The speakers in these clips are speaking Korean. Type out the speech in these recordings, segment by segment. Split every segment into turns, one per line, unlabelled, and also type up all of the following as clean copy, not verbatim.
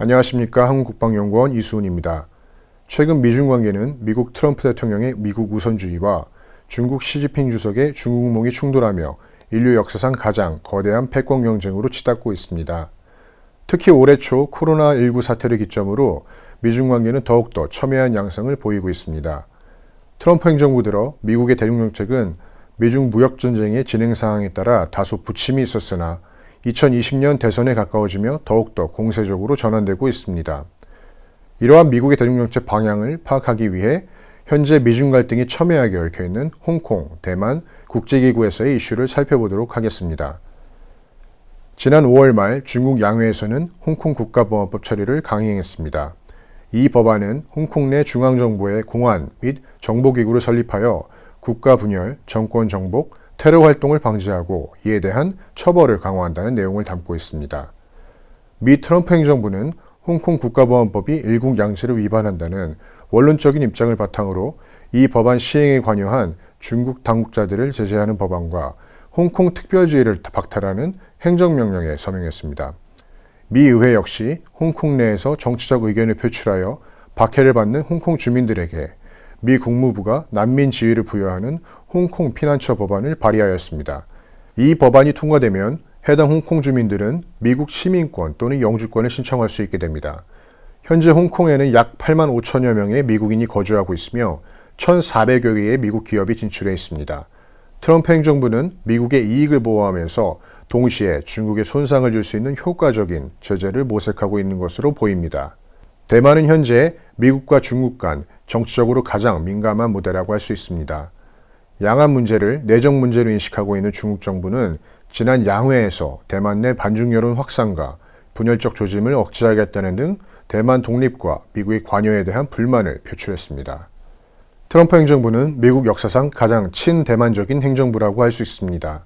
안녕하십니까. 한국국방연구원 이수훈입니다. 최근 미중 관계는 미국 트럼프 대통령의 미국 우선주의와 중국 시진핑 주석의 중국몽이 충돌하며 인류 역사상 가장 거대한 패권 경쟁으로 치닫고 있습니다. 특히 올해 초 코로나19 사태를 기점으로 미중 관계는 더욱더 첨예한 양상을 보이고 있습니다. 트럼프 행정부 들어 미국의 대중 정책은 미중 무역전쟁의 진행 상황에 따라 다소 부침이 있었으나 2020년 대선에 가까워지며 더욱더 공세적으로 전환되고 있습니다. 이러한 미국의 대중정책 방향을 파악하기 위해 현재 미중 갈등이 첨예하게 얽혀있는 홍콩, 대만, 국제기구에서의 이슈를 살펴보도록 하겠습니다. 지난 5월 말 중국 양회에서는 홍콩 국가보안법 처리를 강행했습니다. 이 법안은 홍콩 내 중앙정부의 공안 및 정보기구를 설립하여 국가 분열, 정권 정복, 테러 활동을 방지하고 이에 대한 처벌을 강화한다는 내용을 담고 있습니다. 미 트럼프 행정부는 홍콩 국가보안법이 일국양제를 위반한다는 원론적인 입장을 바탕으로 이 법안 시행에 관여한 중국 당국자들을 제재하는 법안과 홍콩 특별주의를 박탈하는 행정명령에 서명했습니다. 미 의회 역시 홍콩 내에서 정치적 의견을 표출하여 박해를 받는 홍콩 주민들에게 미 국무부가 난민 지위를 부여하는 홍콩 피난처 법안을 발의하였습니다. 이 법안이 통과되면 해당 홍콩 주민들은 미국 시민권 또는 영주권을 신청할 수 있게 됩니다. 현재 홍콩에는 약 8만 5천여 명의 미국인이 거주하고 있으며 1,400여 개의 미국 기업이 진출해 있습니다. 트럼프 행정부는 미국의 이익을 보호하면서 동시에 중국에 손상을 줄 수 있는 효과적인 제재를 모색하고 있는 것으로 보입니다. 대만은 현재 미국과 중국 간 정치적으로 가장 민감한 무대라고 할 수 있습니다. 양안 문제를 내정 문제로 인식하고 있는 중국 정부는 지난 양회에서 대만 내 반중 여론 확산과 분열적 조짐을 억제하겠다는 등 대만 독립과 미국의 관여에 대한 불만을 표출했습니다. 트럼프 행정부는 미국 역사상 가장 친대만적인 행정부라고 할 수 있습니다.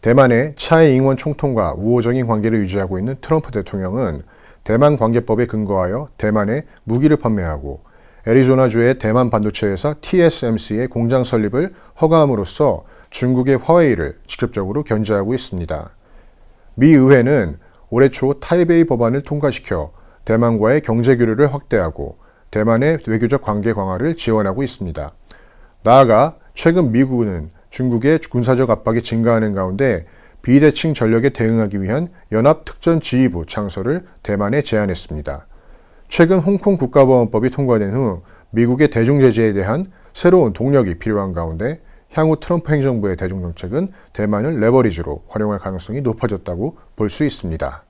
대만의 차이 잉원 총통과 우호적인 관계를 유지하고 있는 트럼프 대통령은 대만 관계법에 근거하여 대만에 무기를 판매하고 애리조나주의 대만 반도체 회사 TSMC의 공장 설립을 허가함으로써 중국의 화웨이를 직접적으로 견제하고 있습니다. 미 의회는 올해 초 타이베이 법안을 통과시켜 대만과의 경제 교류를 확대하고 대만의 외교적 관계 강화를 지원하고 있습니다. 나아가 최근 미국은 중국의 군사적 압박이 증가하는 가운데 비대칭 전력에 대응하기 위한 연합특전지휘부 창설을 대만에 제안했습니다. 최근 홍콩 국가보안법이 통과된 후 미국의 대중제재에 대한 새로운 동력이 필요한 가운데 향후 트럼프 행정부의 대중정책은 대만을 레버리지로 활용할 가능성이 높아졌다고 볼 수 있습니다.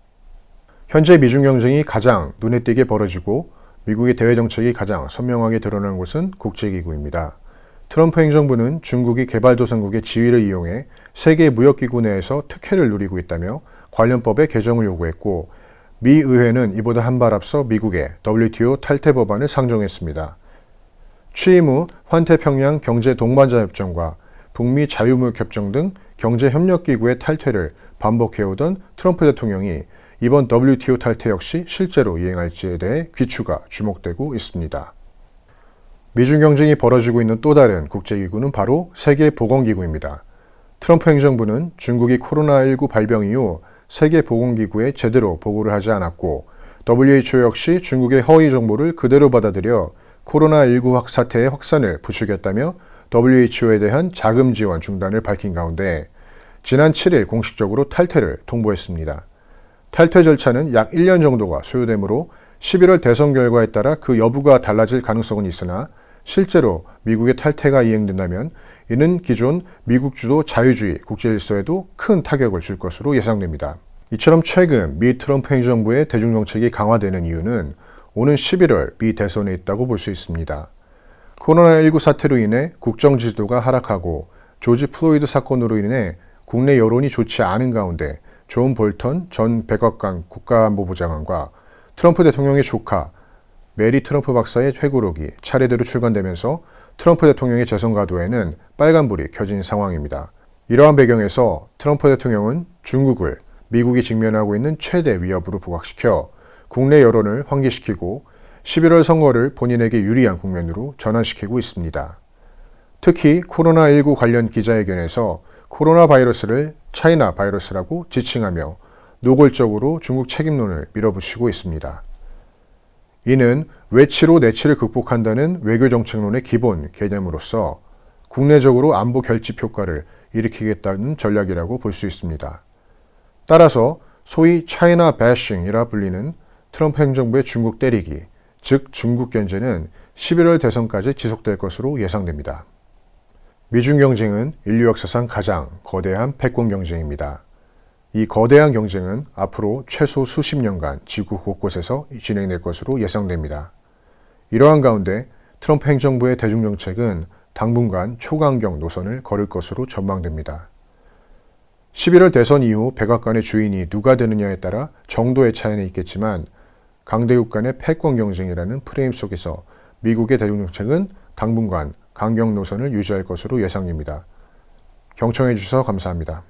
현재 미중 경쟁이 가장 눈에 띄게 벌어지고 미국의 대외정책이 가장 선명하게 드러난 곳은 국제기구입니다. 트럼프 행정부는 중국이 개발도상국의 지위를 이용해 세계무역기구 내에서 특혜를 누리고 있다며 관련 법의 개정을 요구했고 미 의회는 이보다 한 발 앞서 미국의 WTO 탈퇴 법안을 상정했습니다. 취임 후 환태평양 경제동반자협정과 북미 자유무역협정 등 경제협력기구의 탈퇴를 반복해오던 트럼프 대통령이 이번 WTO 탈퇴 역시 실제로 이행할지에 대해 귀추가 주목되고 있습니다. 미중 경쟁이 벌어지고 있는 또 다른 국제기구는 바로 세계보건기구입니다. 트럼프 행정부는 중국이 코로나19 발병 이후 세계보건기구에 제대로 보고를 하지 않았고 WHO 역시 중국의 허위 정보를 그대로 받아들여 코로나19 사태의 확산을 부추겼다며 WHO에 대한 자금 지원 중단을 밝힌 가운데 지난 7일 공식적으로 탈퇴를 통보했습니다. 탈퇴 절차는 약 1년 정도가 소요되므로 11월 대선 결과에 따라 그 여부가 달라질 가능성은 있으나 실제로 미국의 탈퇴가 이행된다면 이는 기존 미국 주도 자유주의 국제질서에도 큰 타격을 줄 것으로 예상됩니다. 이처럼 최근 미 트럼프 행정부의 대중정책이 강화되는 이유는 오는 11월 미 대선에 있다고 볼 수 있습니다. 코로나19 사태로 인해 국정 지지도가 하락하고 조지 플로이드 사건으로 인해 국내 여론이 좋지 않은 가운데 존 볼턴 전 백악관 국가안보부 장관과 트럼프 대통령의 조카 메리 트럼프 박사의 회고록이 차례대로 출간되면서 트럼프 대통령의 재선 가도에는 빨간불이 켜진 상황입니다. 이러한 배경에서 트럼프 대통령은 중국을 미국이 직면하고 있는 최대 위협으로 부각시켜 국내 여론을 환기시키고 11월 선거를 본인에게 유리한 국면으로 전환시키고 있습니다. 특히 코로나19 관련 기자회견에서 코로나 바이러스를 차이나 바이러스라고 지칭하며 노골적으로 중국 책임론을 밀어붙이고 있습니다. 이는 외치로 내치를 극복한다는 외교정책론의 기본 개념으로서 국내적으로 안보 결집 효과를 일으키겠다는 전략이라고 볼 수 있습니다. 따라서 소위 차이나 배싱이라 불리는 트럼프 행정부의 중국 때리기, 즉 중국 견제는 11월 대선까지 지속될 것으로 예상됩니다. 미중 경쟁은 인류 역사상 가장 거대한 패권 경쟁입니다. 이 거대한 경쟁은 앞으로 최소 수십 년간 지구 곳곳에서 진행될 것으로 예상됩니다. 이러한 가운데 트럼프 행정부의 대중정책은 당분간 초강경 노선을 걸을 것으로 전망됩니다. 11월 대선 이후 백악관의 주인이 누가 되느냐에 따라 정도의 차이는 있겠지만 강대국 간의 패권 경쟁이라는 프레임 속에서 미국의 대중정책은 당분간 강경 노선을 유지할 것으로 예상됩니다. 경청해 주셔서 감사합니다.